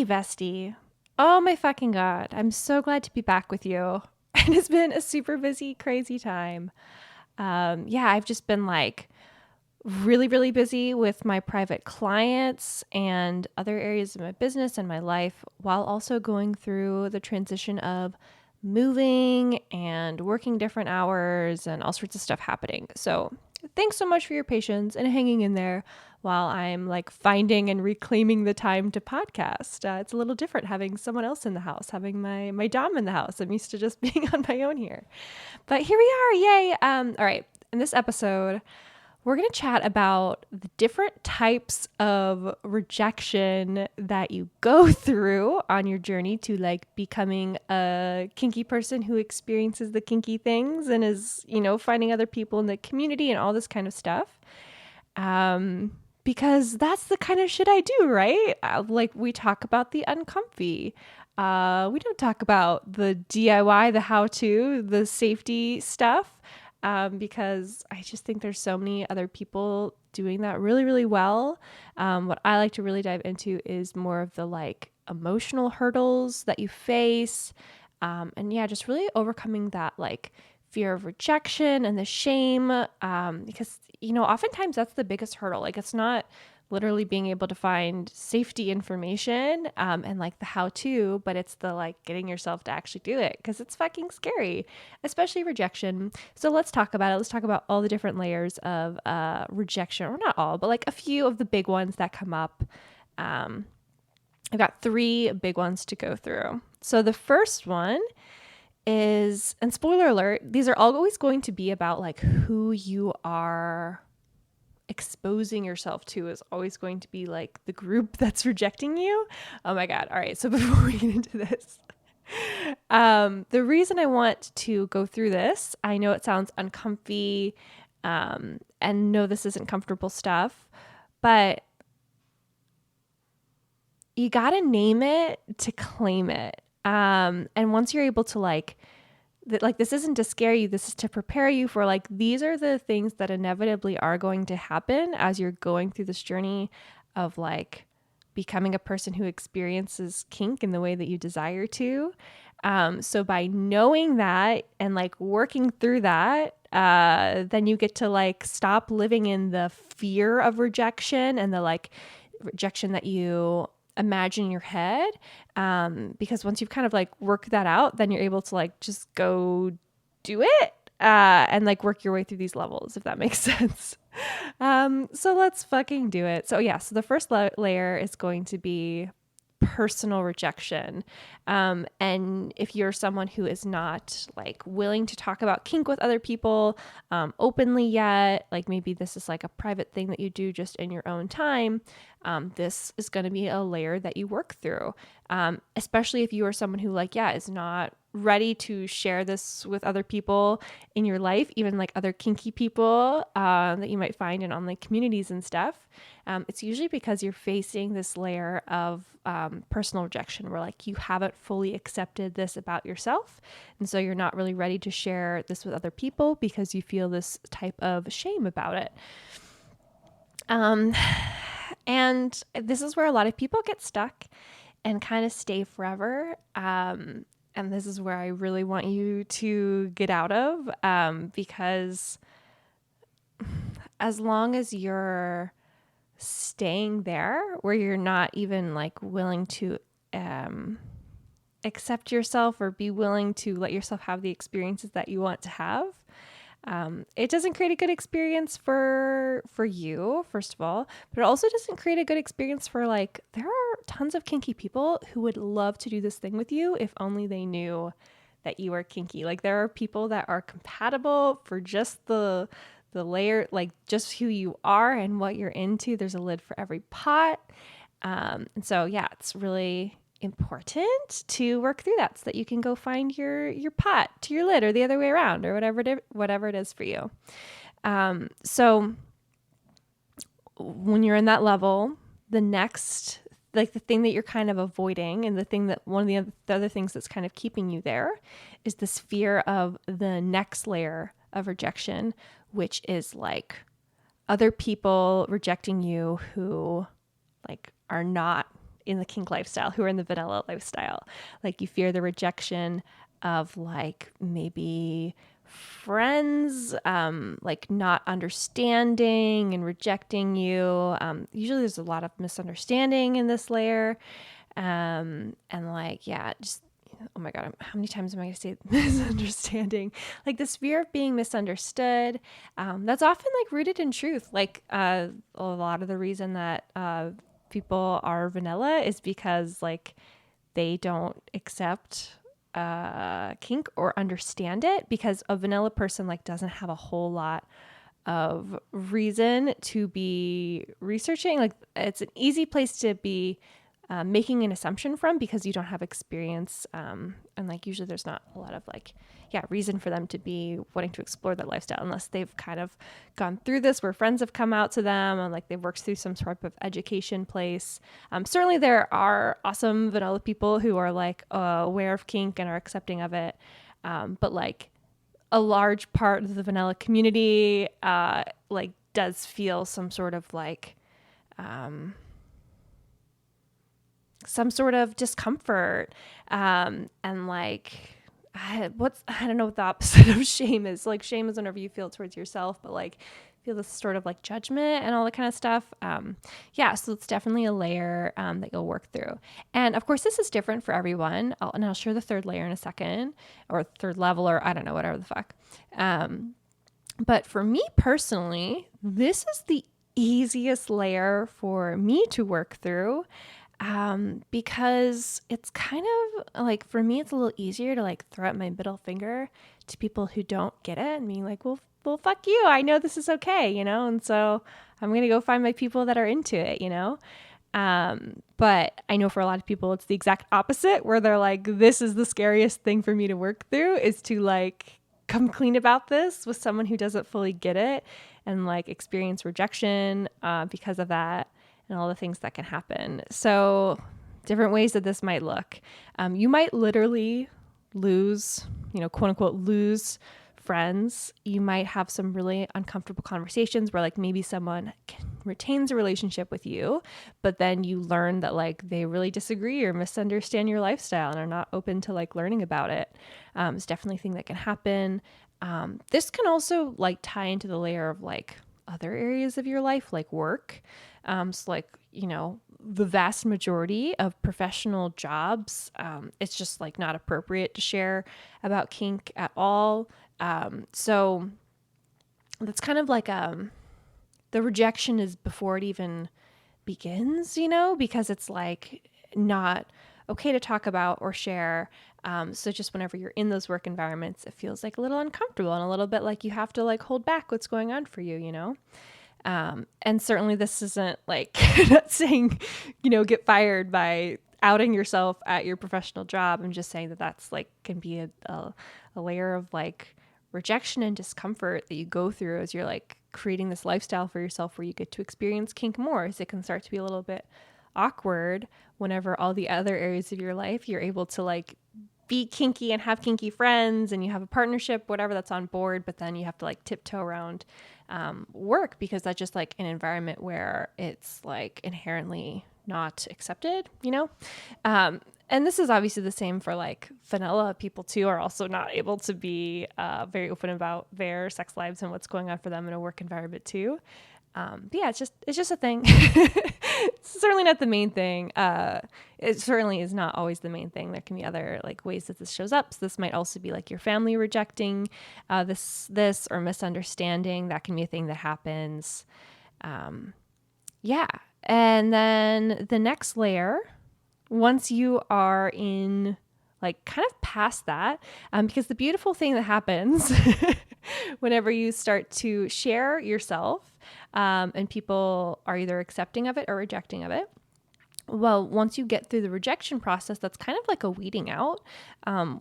Hey, Bestie. Oh my fucking God. I'm so glad to be back with you. And it's been a super busy, crazy time. Yeah, I've just been like really, really busy with my private clients and other areas of my business and my life while also going through the transition of moving and working different hours and all sorts of stuff happening. So, thanks so much for your patience and hanging in there while I'm like finding and reclaiming the time to podcast. It's a little different having someone else in the house, having my dom in the house. I'm used to just being on my own here. But here we are. Yay. All right. In this episode, we're going to chat about the different types of rejection that you go through on your journey to like becoming a kinky person who experiences the kinky things and is, finding other people in the community and all this kind of stuff. Because that's the kind of shit I do, right? Like we talk about the uncomfy. We don't talk about the DIY, the how-to, the safety stuff. Because I just think there's so many other people doing that really, really well. What I like to really dive into is more of the like emotional hurdles that you face. And yeah, just really overcoming that like fear of rejection and the shame. Because, oftentimes that's the biggest hurdle. Like it's not literally being able to find safety information and like the how to, but it's the like getting yourself to actually do it because it's fucking scary, especially rejection. So let's talk about it. Let's talk about all the different layers of rejection, or not all, but like a few of the big ones that come up. I've got three big ones to go through. So the first one is, and spoiler alert, these are always going to be about like who you are exposing yourself to is always going to be like the group that's rejecting you. Oh my God. All right. So before we get into this, the reason I want to go through this, I know it sounds uncomfy, and no, this isn't comfortable stuff, but you got to name it to claim it. And once you're able to like this isn't to scare you, this is to prepare you for like these are the things that inevitably are going to happen as you're going through this journey of like becoming a person who experiences kink in the way that you desire to. So by knowing that and like working through that, then you get to like stop living in the fear of rejection and the like rejection that you imagine in your head, because once you've kind of like worked that out, then you're able to like just go do it, and like work your way through these levels, if that makes sense. So let's fucking do it. So yeah, so the first layer is going to be personal rejection. And if you're someone who is not like willing to talk about kink with other people openly yet, like maybe this is like a private thing that you do just in your own time, this is going to be a layer that you work through. Especially if you are someone who like, yeah, is not ready to share this with other people in your life, even like other kinky people that you might find in online communities and stuff. It's usually because you're facing this layer of personal rejection where like you haven't fully accepted this about yourself. And so you're not really ready to share this with other people because you feel this type of shame about it. And this is where a lot of people get stuck and kind of stay forever. And this is where I really want you to get out of, because as long as you're staying there where you're not even like willing to accept yourself or be willing to let yourself have the experiences that you want to have, it doesn't create a good experience for you, first of all, but it also doesn't create a good experience for like, there are tons of kinky people who would love to do this thing with you if only they knew that you are kinky. Like there are people that are compatible for just the layer, like just who you are and what you're into. There's a lid for every pot. And so, yeah, it's really important to work through that so that you can go find your pot to your lid or the other way around or whatever it is for you. So when you're in that level, the next, like the thing that you're kind of avoiding and the thing that one of the other things that's kind of keeping you there is this fear of the next layer of rejection, which is like other people rejecting you who like are not in the kink lifestyle, who are in the vanilla lifestyle. Like you fear the rejection of like maybe friends, like not understanding and rejecting you. Usually there's a lot of misunderstanding in this layer. And like, yeah, just, oh my God, how many times am I going to say misunderstanding? Like this fear of being misunderstood. That's often like rooted in truth. Like, a lot of the reason that, people are vanilla is because like they don't accept kink or understand it, because a vanilla person like doesn't have a whole lot of reason to be researching. Like it's an easy place to be making an assumption from, because you don't have experience, and like usually there's not a lot of like reason for them to be wanting to explore that lifestyle unless they've kind of gone through this where friends have come out to them and like they've worked through some sort of education place. Certainly there are awesome vanilla people who are like aware of kink and are accepting of it, but like a large part of the vanilla community like does feel some sort of like some sort of discomfort, and like I don't know what the opposite of shame is. Like shame is whenever you feel towards yourself, but like feel this sort of like judgment and all that kind of stuff. So it's definitely a layer that you'll work through. And of course, this is different for everyone. I'll share the third layer in a second, or third level, or I don't know, whatever the fuck. But for me personally, this is the easiest layer for me to work through. Because it's kind of like, for me, it's a little easier to like throw out my middle finger to people who don't get it and being like, well, fuck you. I know this is okay, And so I'm going to go find my people that are into it, But I know for a lot of people, it's the exact opposite, where they're like, this is the scariest thing for me to work through, is to like come clean about this with someone who doesn't fully get it and like experience rejection because of that, and all the things that can happen. So different ways that this might look. You might literally lose, quote unquote, lose friends. You might have some really uncomfortable conversations where like maybe someone retains a relationship with you, but then you learn that like they really disagree or misunderstand your lifestyle and are not open to like learning about it. It's definitely a thing that can happen. This can also like tie into the layer of like other areas of your life, like work. So like, the vast majority of professional jobs, it's just like not appropriate to share about kink at all. So that's kind of like, the rejection is before it even begins, because it's like not okay to talk about or share. So just whenever you're in those work environments, it feels like a little uncomfortable and a little bit like you have to like hold back what's going on for you, And certainly this isn't like not saying, get fired by outing yourself at your professional job. I'm just saying that that's like can be a layer of like rejection and discomfort that you go through as you're like creating this lifestyle for yourself where you get to experience kink more. So it can start to be a little bit awkward whenever all the other areas of your life you're able to like be kinky and have kinky friends and you have a partnership, whatever that's on board, but then you have to like tiptoe around work because that's just like an environment where it's like inherently not accepted, and this is obviously the same for like vanilla people too, are also not able to be very open about their sex lives and what's going on for them in a work environment too. But yeah, it's just a thing. It's certainly not the main thing. It certainly is not always the main thing. There can be other like ways that this shows up. So this might also be like your family rejecting this or misunderstanding. That can be a thing that happens. Yeah. And then the next layer, once you are in like kind of past that, because the beautiful thing that happens whenever you start to share yourself, and people are either accepting of it or rejecting of it. Well, once you get through the rejection process, that's kind of like a weeding out,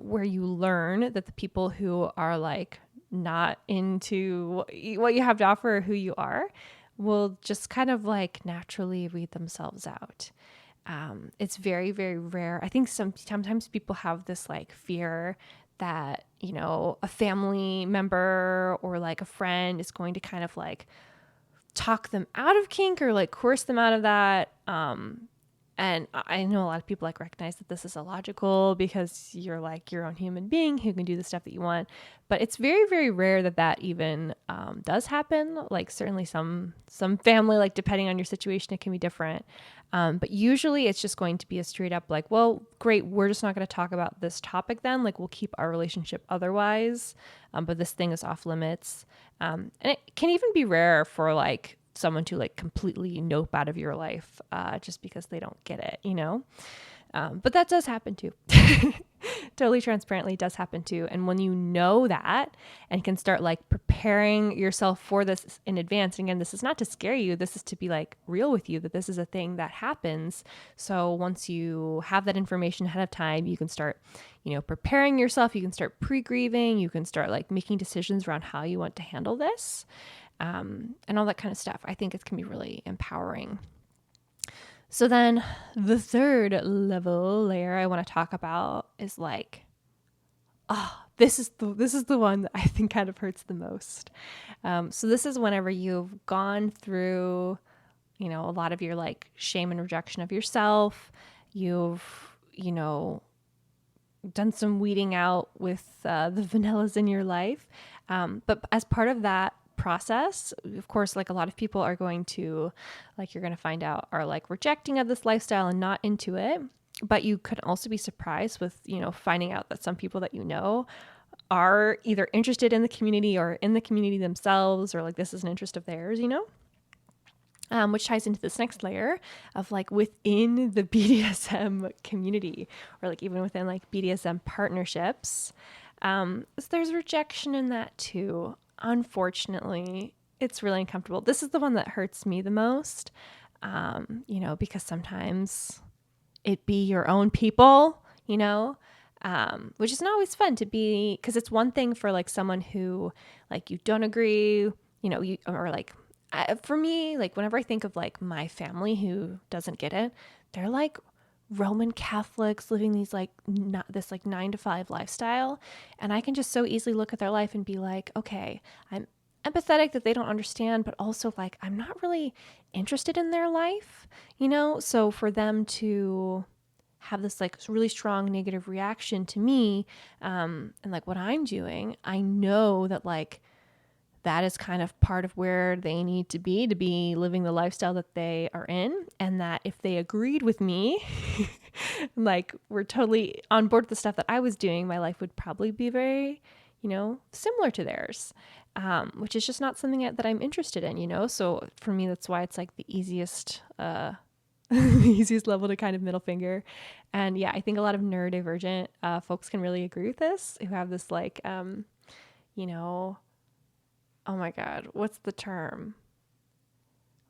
where you learn that the people who are like not into what you have to offer or who you are will just kind of like naturally weed themselves out. It's very, very rare. I think sometimes people have this like fear that, a family member or like a friend is going to kind of like talk them out of kink or like coerce them out of that. And I know a lot of people like recognize that this is illogical because you're like your own human being who can do the stuff that you want. But it's very, very rare that that even does happen. Like certainly some family, like depending on your situation, it can be different. But usually it's just going to be a straight up like, well, great, we're just not going to talk about this topic then. Like we'll keep our relationship otherwise. But this thing is off limits. And it can even be rare for like someone to like completely nope out of your life just because they don't get it, you know? But that does happen too. Totally transparently does happen too. And when you know that and can start like preparing yourself for this in advance, and again, this is not to scare you, this is to be like real with you that this is a thing that happens. So once you have that information ahead of time, you can start, you know, preparing yourself, you can start pre-grieving, you can start like making decisions around how you want to handle this. And all that kind of stuff. I think it can be really empowering. So then the third layer I want to talk about is like, this is the one that I think kind of hurts the most. So this is whenever you've gone through, you know, a lot of your like shame and rejection of yourself. You've, you know, done some weeding out with the vanillas in your life. But as part of that process, of course, like a lot of people are going to, like you're going to find out, are like rejecting of this lifestyle and not into it. But you could also be surprised with, you know, finding out that some people that you know are either interested in the community or in the community themselves, or like this is an interest of theirs, you know? Which ties into this next layer of like within the BDSM community, or like even within like BDSM partnerships. So there's rejection in that too. Unfortunately, it's really uncomfortable. This is the one that hurts me the most, you know, because sometimes it be your own people, you know, which is not always fun to be, because it's one thing for like someone who like you don't agree, you know, you or like for me, like whenever I think of like my family who doesn't get it, they're like Roman Catholics living these like not this like 9 to 5 lifestyle, and I can just so easily look at their life and be like, okay, I'm empathetic that they don't understand, but also like I'm not really interested in their life, you know? So for them to have this like really strong negative reaction to me, and like what I'm doing, I know that like that is kind of part of where they need to be living the lifestyle that they are in. And that if they agreed with me, like we're totally on board with the stuff that I was doing, my life would probably be very, you know, similar to theirs, which is just not something that I'm interested in, you know? So for me, that's why it's like the easiest, the easiest level to kind of middle finger. And yeah, I think a lot of neurodivergent folks can really agree with this, who have this like, you know, oh my God, what's the term?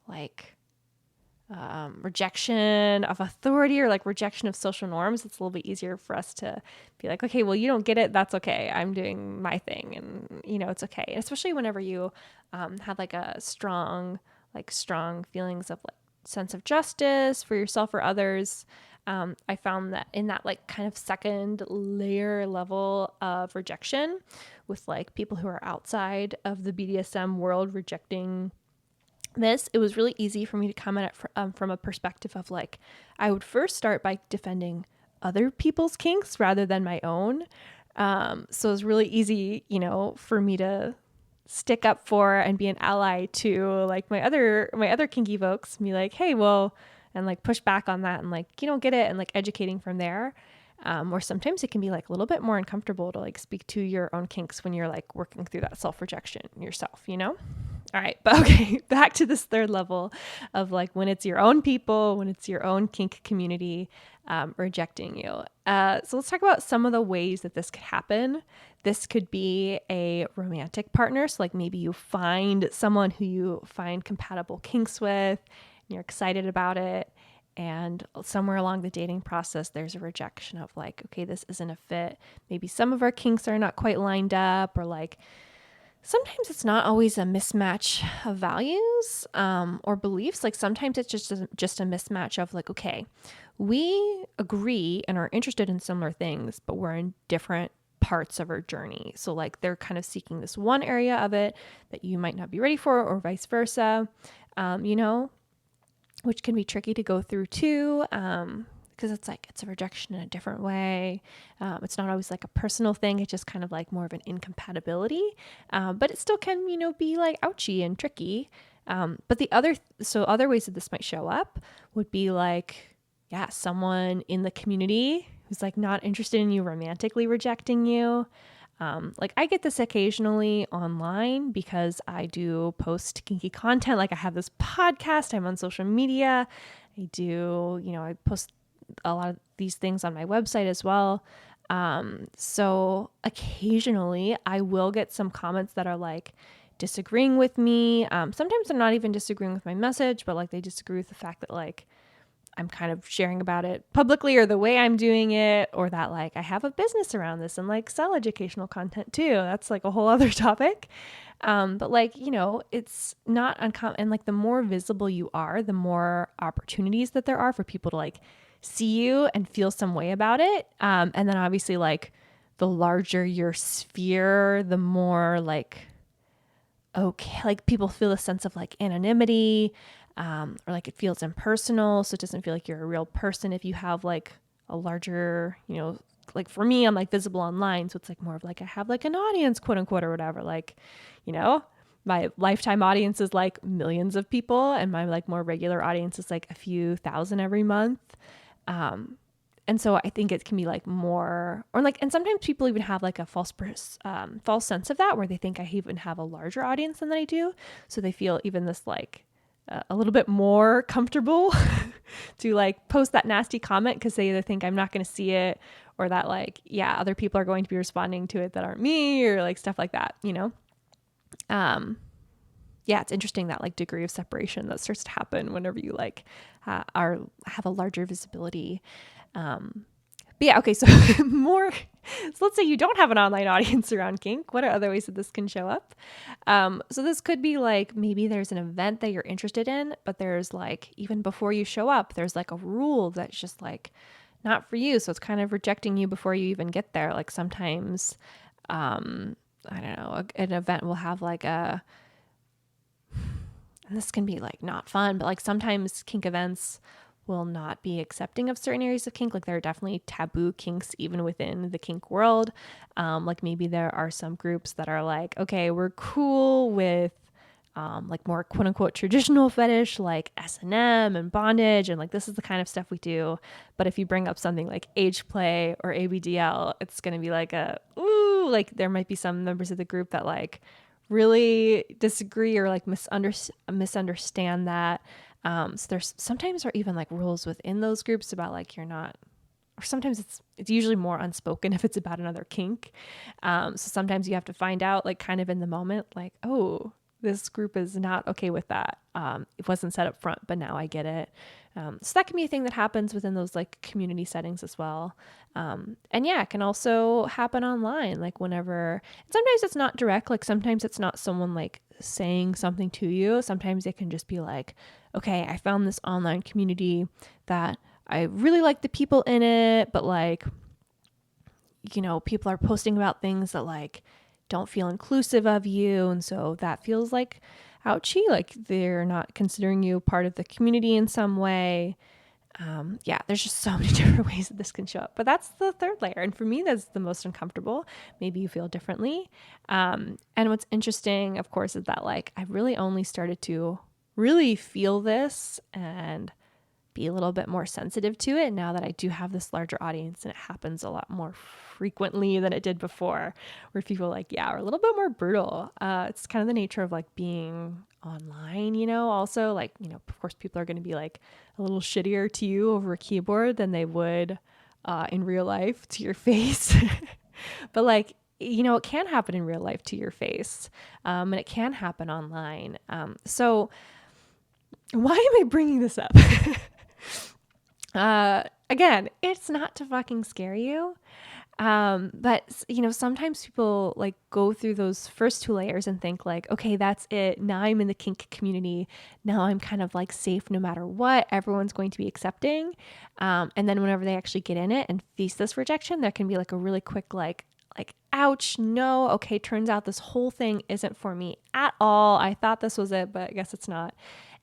Like rejection of authority, or like rejection of social norms. It's a little bit easier for us to be like, okay, well, you don't get it. That's okay. I'm doing my thing. And, you know, it's okay. And especially whenever you have like a strong feelings of like sense of justice for yourself or others. I found that in that like kind of second layer level of rejection with like people who are outside of the BDSM world rejecting this, it was really easy for me to come at it from a perspective of like, I would first start by defending other people's kinks rather than my own. So it was really easy, you know, for me to stick up for and be an ally to like my other kinky folks, and be like, hey, well, and like push back on that and like, you don't get it, and like educating from there. Or sometimes it can be like a little bit more uncomfortable to like speak to your own kinks when you're like working through that self-rejection yourself, you know? All right, but okay, back to this third level of like when it's your own people, when it's your own kink community rejecting you. So let's talk about some of the ways that this could happen. This could be a romantic partner. So like maybe you find someone who you find compatible kinks with, and you're excited about it. And somewhere along the dating process, there's a rejection of like, okay, this isn't a fit. Maybe some of our kinks are not quite lined up, or like, sometimes it's not always a mismatch of values or beliefs. Like sometimes it's just a mismatch of like, okay, we agree and are interested in similar things, but we're in different parts of our journey. So like they're kind of seeking this one area of it that you might not be ready for, or vice versa, you know? which can be tricky to go through too. Because it's like, it's a rejection in a different way. It's not always like a personal thing. It's just kind of like more of an incompatibility. But it still can, be like ouchy and tricky. But other ways that this might show up would be like, yeah, someone in the community who's like not interested in you romantically rejecting you. Like I get this occasionally online because I do post kinky content. Like I have this podcast, I'm on social media. I post a lot of these things on my website as well. So occasionally I will get some comments that are like disagreeing with me. Sometimes they're not even disagreeing with my message, but like they disagree with the fact that like I'm kind of sharing about it publicly or the way I'm doing it, or that like I have a business around this and like sell educational content too. That's like a whole other topic. But like, it's not uncommon. And like the more visible you are, the more opportunities that there are for people to like see you and feel some way about it. And then obviously like the larger your sphere, the more like, okay, like people feel a sense of like anonymity, or like it feels impersonal. So it doesn't feel like you're a real person if you have like a larger, like for me, I'm like visible online. So it's like more of like I have like an audience, quote unquote, or whatever. Like, my lifetime audience is like millions of people, and my like more regular audience is like a few thousand every month. And so I think it can be like more, or like, and sometimes people even have like a false sense of that, where they think I even have a larger audience than I do. So they feel even this like a little bit more comfortable to like post that nasty comment because they either think I'm not going to see it, or that like, yeah, other people are going to be responding to it that aren't me, or like stuff like that, Yeah, it's interesting that like degree of separation that starts to happen whenever you like have a larger visibility. But yeah, okay, so more, so let's say you don't have an online audience around kink. What are other ways that this can show up? So this could be like, maybe there's an event that you're interested in, but there's like, even before you show up, there's like a rule that's just like not for you. So it's kind of rejecting you before you even get there. Like sometimes, I don't know, an event will have like and this can be like not fun, but like sometimes kink events will not be accepting of certain areas of kink. Like there are definitely taboo kinks even within the kink world. Like maybe there are some groups that are like, okay, we're cool with like more quote unquote traditional fetish, like S&M and bondage. And like, this is the kind of stuff we do. But if you bring up something like age play or ABDL, it's going to be like like there might be some members of the group that like really disagree or like misunderstand that. So there's sometimes are even like rules within those groups about like you're not, or sometimes it's usually more unspoken if it's about another kink. So sometimes you have to find out like kind of in the moment, like, oh, this group is not okay with that. It wasn't set up front, but now I get it. So that can be a thing that happens within those like community settings as well. And yeah, it can also happen online. Like whenever, sometimes it's not direct. Like sometimes it's not someone like saying something to you. Sometimes it can just be like, okay, I found this online community that I really like the people in it, but like, people are posting about things that like don't feel inclusive of you. And so that feels like ouchy, like they're not considering you part of the community in some way. Yeah, there's just so many different ways that this can show up, but that's the third layer. And for me, that's the most uncomfortable. Maybe you feel differently. And what's interesting, of course, is that like, I've really only started to really feel this and be a little bit more sensitive to it now that I do have this larger audience, and it happens a lot more frequently than it did before, where people like, yeah, are a little bit more brutal. It's kind of the nature of like being online, also like, of course people are going to be like a little shittier to you over a keyboard than they would in real life to your face. But like, it can happen in real life to your face, and it can happen online. So why am I bringing this up? Again, it's not to fucking scare you. But sometimes people like go through those first two layers and think like, okay, that's it. Now I'm in the kink community. Now I'm kind of like safe no matter what. Everyone's going to be accepting. And then whenever they actually get in it and face this rejection, there can be like a really quick, like, ouch, no, okay, turns out this whole thing isn't for me at all. I thought this was it, but I guess it's not.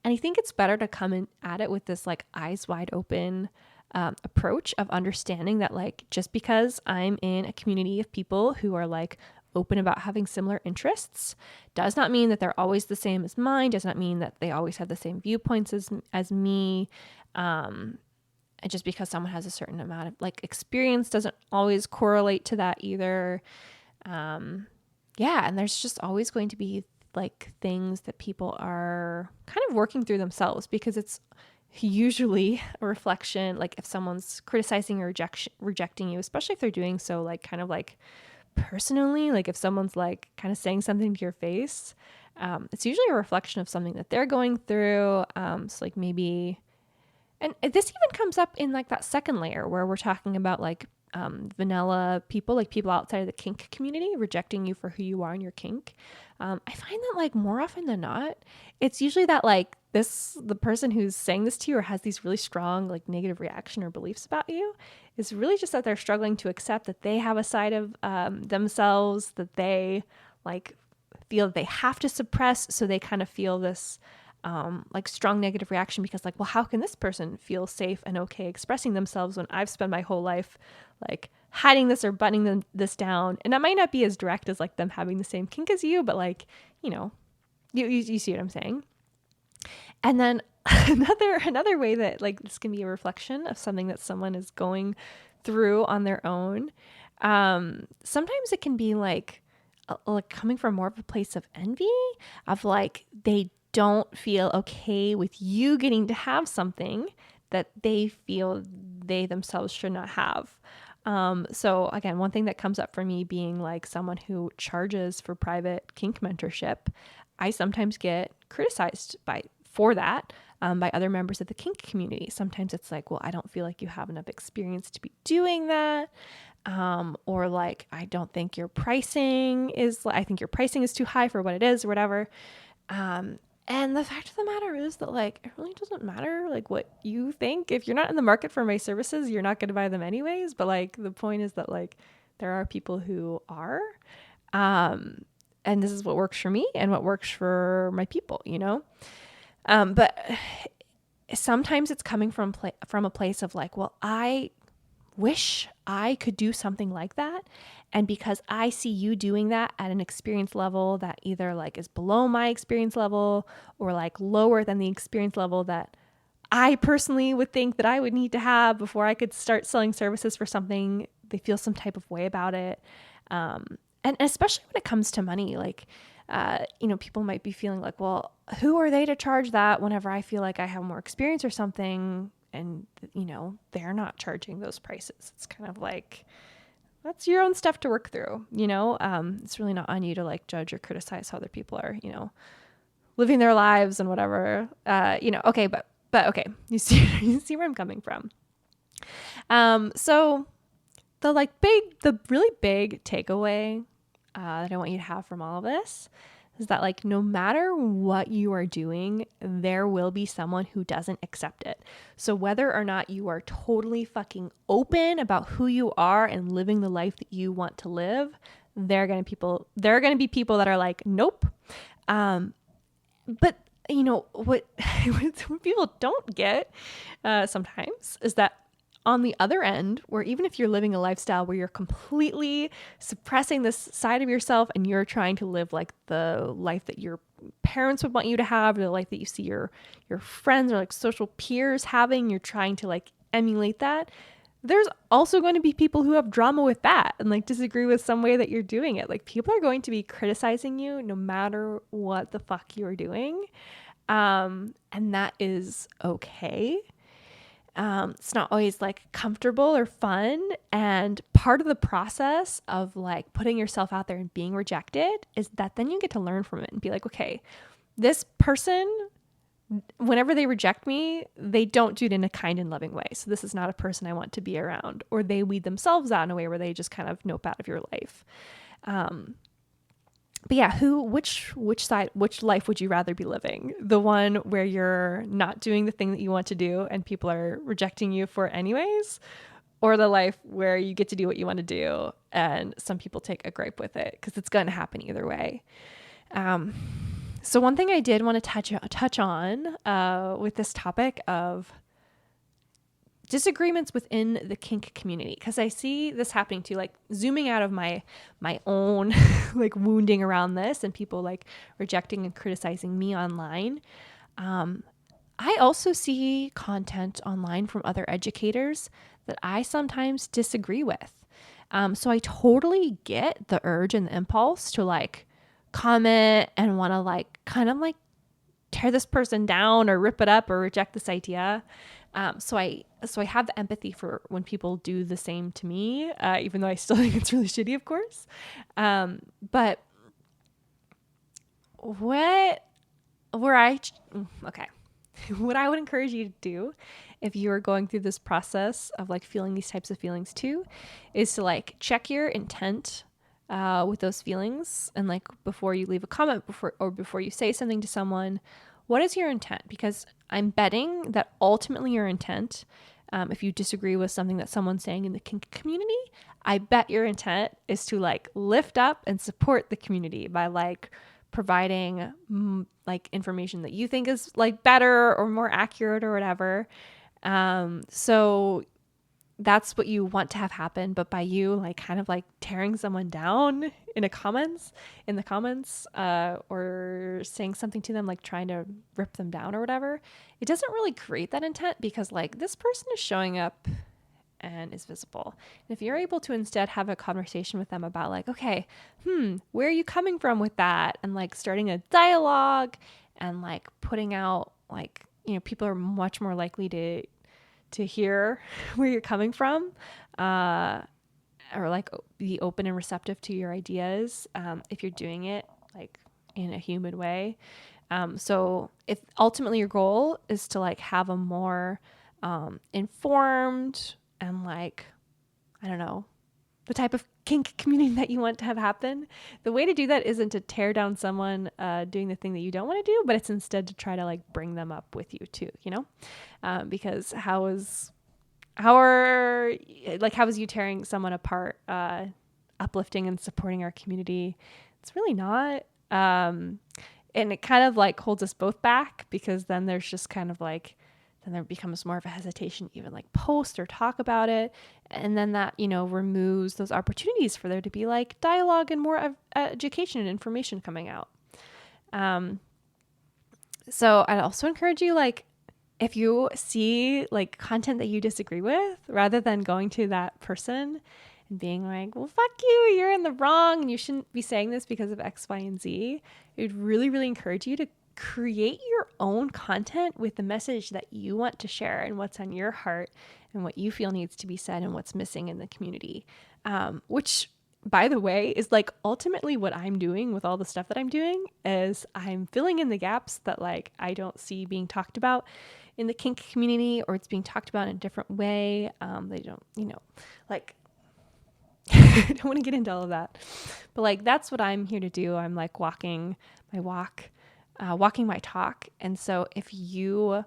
And I think it's better to come in at it with this like eyes wide open approach of understanding that like just because I'm in a community of people who are like open about having similar interests does not mean that they're always the same as mine, does not mean that they always have the same viewpoints as me. And just because someone has a certain amount of like experience doesn't always correlate to that either. Yeah, and there's just always going to be like things that people are kind of working through themselves, because it's usually a reflection, like if someone's criticizing or rejecting you, especially if they're doing so like kind of like personally, like if someone's like kind of saying something to your face, it's usually a reflection of something that they're going through. So like maybe, and this even comes up in like that second layer where we're talking about like vanilla people, like people outside of the kink community rejecting you for who you are and your kink. I find that like more often than not, it's usually that like the person who's saying this to you or has these really strong like negative reaction or beliefs about you is really just that they're struggling to accept that they have a side of themselves that they like feel that they have to suppress. So they kind of feel this like strong negative reaction because like, well, how can this person feel safe and okay expressing themselves when I've spent my whole life like hiding this or buttoning this down? And that might not be as direct as like them having the same kink as you, but like, you know, you see what I'm saying? And then another way that like this can be a reflection of something that someone is going through on their own. Sometimes it can be like coming from more of a place of envy, of like they don't feel okay with you getting to have something that they feel they themselves should not have. So again, one thing that comes up for me being like someone who charges for private kink mentorship, I sometimes get criticized for that by other members of the kink community. Sometimes it's like, well, I don't feel like you have enough experience to be doing that. Or like, I don't think your pricing is, I think your pricing is too high for what it is or whatever. And the fact of the matter is that like, it really doesn't matter like what you think. If you're not in the market for my services, you're not going to buy them anyways. But like, the point is that like, there are people who are, and this is what works for me and what works for my people, you know? But sometimes it's coming from a place of like, well, I wish I could do something like that. And because I see you doing that at an experience level that either like is below my experience level or like lower than the experience level that I personally would think that I would need to have before I could start selling services for something, they feel some type of way about it. And especially when it comes to money, like, you know, people might be feeling like, well, who are they to charge that whenever I feel like I have more experience or something? And, you know, they're not charging those prices. It's kind of like, that's your own stuff to work through, you know? It's really not on you to like judge or criticize how other people are, you know, living their lives and whatever, you know, okay. But okay. You see where I'm coming from. So the really big takeaway, that I want you to have from all of this is that like, no matter what you are doing, there will be someone who doesn't accept it. So whether or not you are totally fucking open about who you are and living the life that you want to live, there are going to be people that are like, nope. But you know, what people don't get, sometimes is that on the other end, where even if you're living a lifestyle where you're completely suppressing this side of yourself and you're trying to live like the life that your parents would want you to have, or the life that you see your friends or like social peers having, you're trying to like emulate that. There's also going to be people who have drama with that and like disagree with some way that you're doing it. Like people are going to be criticizing you no matter what the fuck you're doing. And that is okay. It's not always like comfortable or fun. And part of the process of like putting yourself out there and being rejected is that then you get to learn from it and be like, okay, this person, whenever they reject me, they don't do it in a kind and loving way. So this is not a person I want to be around, or they weed themselves out in a way where they just kind of nope out of your life. But yeah, which life would you rather be living? The one where you're not doing the thing that you want to do and people are rejecting you for it anyways, or the life where you get to do what you want to do and some people take a gripe with it, because it's going to happen either way. So one thing I did want to touch on with this topic of disagreements within the kink community, because I see this happening too, like zooming out of my own like wounding around this and people like rejecting and criticizing me online. I also see content online from other educators that I sometimes disagree with. So I totally get the urge and the impulse to like comment and want to like kind of like tear this person down or rip it up or reject this idea. So I have the empathy for when people do the same to me, even though I still think it's really shitty, of course. But what what I would encourage you to do if you're going through this process of like feeling these types of feelings too, is to like check your intent with those feelings, and like before you leave a comment, before you say something to someone, what is your intent? Because I'm betting that ultimately your intent, if you disagree with something that someone's saying in the kink community, I bet your intent is to like lift up and support the community by like providing like information that you think is like better or more accurate or whatever. So that's what you want to have happen. But by you like kind of like tearing someone down in the comments, or saying something to them, like trying to rip them down or whatever, it doesn't really create that intent, because like this person is showing up and is visible. And if you're able to instead have a conversation with them about like, okay, where are you coming from with that? And like starting a dialogue and like putting out like, people are much more likely to hear where you're coming from, or like be open and receptive to your ideas, if you're doing it like in a human way. So if ultimately your goal is to like have a more informed and like, I don't know, the type of kink community that you want to have happen, the way to do that isn't to tear down someone doing the thing that you don't want to do, but it's instead to try to like bring them up with you too, because how is you tearing someone apart uplifting and supporting our community? It's really not. And it kind of like holds us both back, because then there's just kind of like, then there becomes more of a hesitation to even like post or talk about it. And then that, removes those opportunities for there to be like dialogue and more education and information coming out. So I'd also encourage you, like, if you see like content that you disagree with, rather than going to that person and being like, well, fuck you, you're in the wrong and you shouldn't be saying this because of X, Y, and Z, it would really, really encourage you to create your own content with the message that you want to share and what's on your heart and what you feel needs to be said and what's missing in the community. Which, by the way, is like ultimately what I'm doing with all the stuff that I'm doing, is I'm filling in the gaps that like I don't see being talked about in the kink community, or it's being talked about in a different way. They don't, like, I don't want to get into all of that, but like, that's what I'm here to do. I'm like walking my talk. And so if you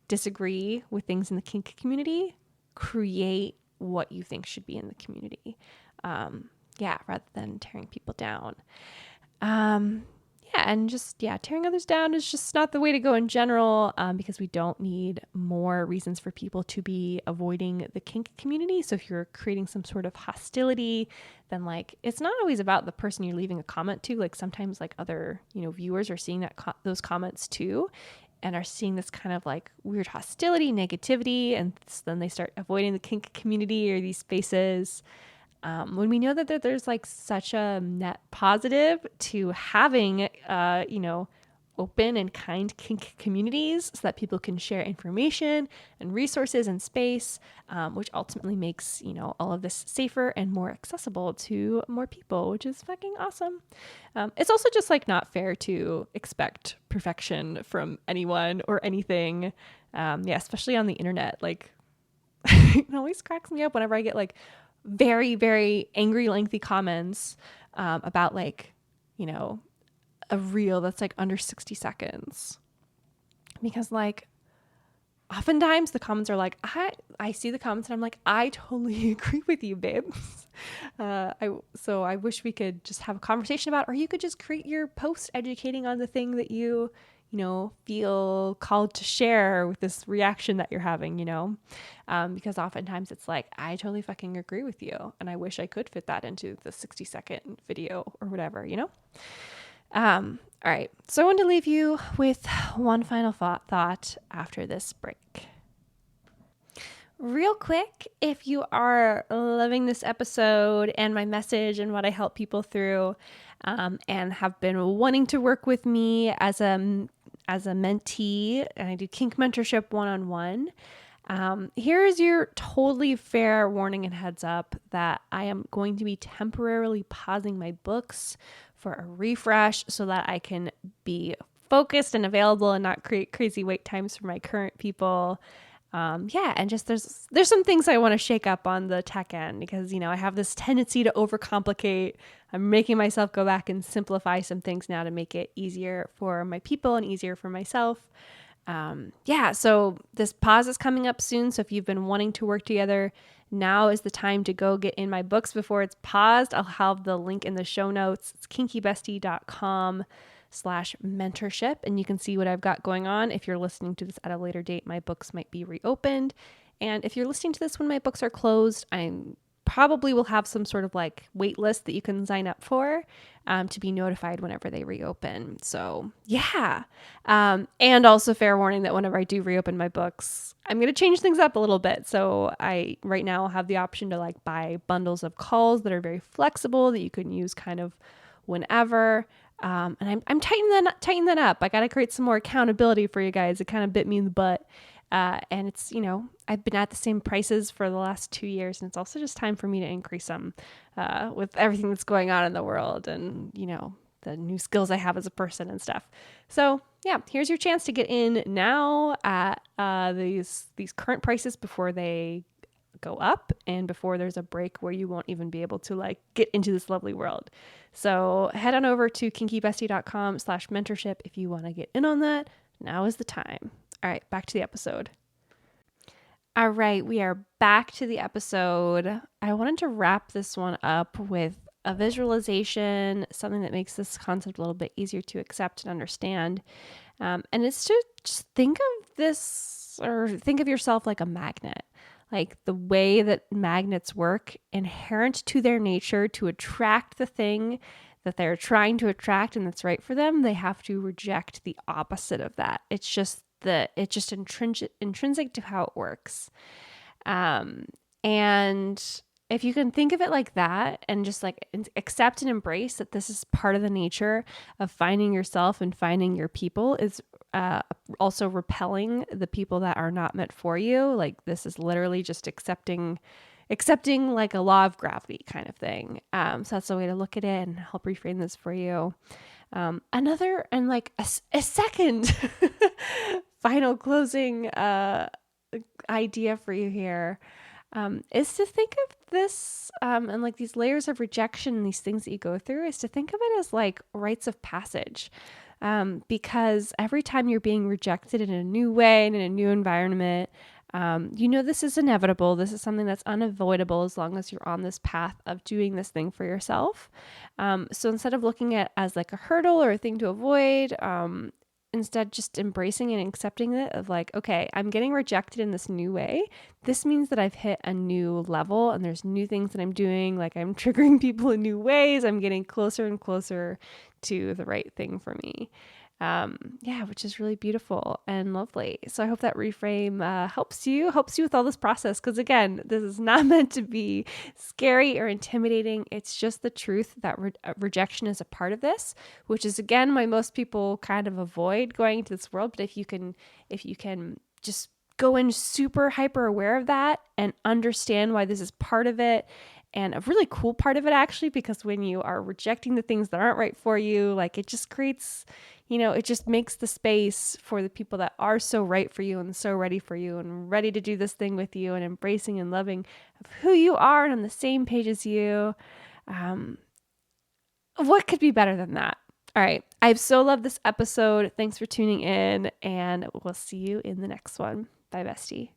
disagree with things in the kink community, create what you think should be in the community. Rather than tearing people down. And just, tearing others down is just not the way to go in general, because we don't need more reasons for people to be avoiding the kink community. So if you're creating some sort of hostility, then like, it's not always about the person you're leaving a comment to. Like sometimes like other, viewers are seeing that those comments too, and are seeing this kind of like weird hostility, negativity, and then they start avoiding the kink community or these spaces. When we know that there's like such a net positive to having, open and kind kink communities, so that people can share information and resources and space, which ultimately makes, all of this safer and more accessible to more people, which is fucking awesome. It's also just like not fair to expect perfection from anyone or anything. Especially on the internet. Like, it always cracks me up whenever I get like very, very angry, lengthy comments about like, a reel that's like under 60 seconds. Because like, oftentimes the comments are like, I see the comments and I'm like, I totally agree with you, babe. So I wish we could just have a conversation about, or you could just create your post educating on the thing that you feel called to share with this reaction that you're having, because oftentimes it's like, I totally fucking agree with you. And I wish I could fit that into the 60-second video or whatever. All right. So I want to leave you with one final thought after this break. Real quick, if you are loving this episode and my message and what I help people through, and have been wanting to work with me as a mentee, and I do Kink Mentorship one-on-one, here's your totally fair warning and heads up that I am going to be temporarily pausing my books for a refresh so that I can be focused and available and not create crazy wait times for my current people. And just there's some things I want to shake up on the tech end because, I have this tendency to overcomplicate. I'm making myself go back and simplify some things now to make it easier for my people and easier for myself. So this pause is coming up soon. So if you've been wanting to work together, now is the time to go get in my books before it's paused. I'll have the link in the show notes. It's kinkybestie.com/mentorship. And you can see what I've got going on. If you're listening to this at a later date, my books might be reopened. And if you're listening to this when my books are closed, I'm probably will have some sort of like wait list that you can sign up for to be notified whenever they reopen. So yeah. And also fair warning that whenever I do reopen my books, I'm going to change things up a little bit. So I right now have the option to like buy bundles of calls that are very flexible that you can use kind of whenever. And I'm tightening that up. I got to create some more accountability for you guys. It kind of bit me in the butt. And it's, I've been at the same prices for the last 2 years, and it's also just time for me to increase them with everything that's going on in the world and, the new skills I have as a person and stuff. So yeah, here's your chance to get in now at these current prices before they go up and before there's a break where you won't even be able to like get into this lovely world. So head on over to kinkybestie.com/mentorship if you want to get in on that. Now is the time. All right, back to the episode. All right, we are back to the episode. I wanted to wrap this one up with a visualization, something that makes this concept a little bit easier to accept and understand. And it's to just think of this, or think of yourself like a magnet, like the way that magnets work, inherent to their nature to attract the thing that they're trying to attract and that's right for them. They have to reject the opposite of that. It's just intrinsic to how it works. And if you can think of it like that and just like accept and embrace that this is part of the nature of finding yourself and finding your people is also repelling the people that are not meant for you. Like this is literally just accepting like a law of gravity kind of thing. So that's a way to look at it and help reframe this for you. Another and like a second final closing idea for you here is to think of this and like these layers of rejection and these things that you go through is to think of it as like rites of passage. Because every time you're being rejected in a new way and in a new environment, this is inevitable. This is something that's unavoidable as long as you're on this path of doing this thing for yourself. So instead of looking at it as like a hurdle or a thing to avoid, instead just embracing and accepting it of like, okay, I'm getting rejected in this new way. This means that I've hit a new level and there's new things that I'm doing. Like I'm triggering people in new ways. I'm getting closer and closer to the right thing for me. Which is really beautiful and lovely. So I hope that reframe helps you with all this process. Because again, this is not meant to be scary or intimidating. It's just the truth that rejection is a part of this, which is again why most people kind of avoid going into this world. But if you can just go in super hyper aware of that and understand why this is part of it. And a really cool part of it, actually, because when you are rejecting the things that aren't right for you, like it just creates, it just makes the space for the people that are so right for you and so ready for you and ready to do this thing with you and embracing and loving of who you are and on the same page as you. What could be better than that? All right. I've so loved this episode. Thanks for tuning in, and we'll see you in the next one. Bye, bestie.